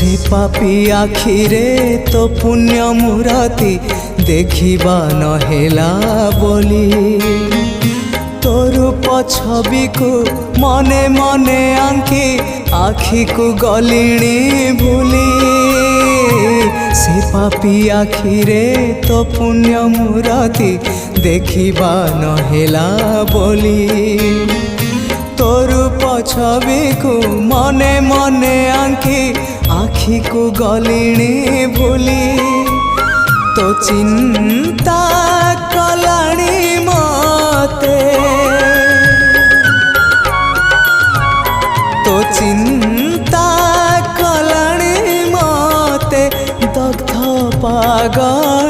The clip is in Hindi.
से पापी आखिरे तो पुण्य मूरति देखिबा नहेला बोली तो रूप छवि को मने मने आंकी आखि को गलिणी भूली से पापी आखिरे तो पुण्य मूरति देखिबा नहेला बोली तो रूप छवि को मने मने आंकी आखि को गलिणी भूली तो चिंता कलाणी मते तो चिंता कलाणी मते दग्ध पागल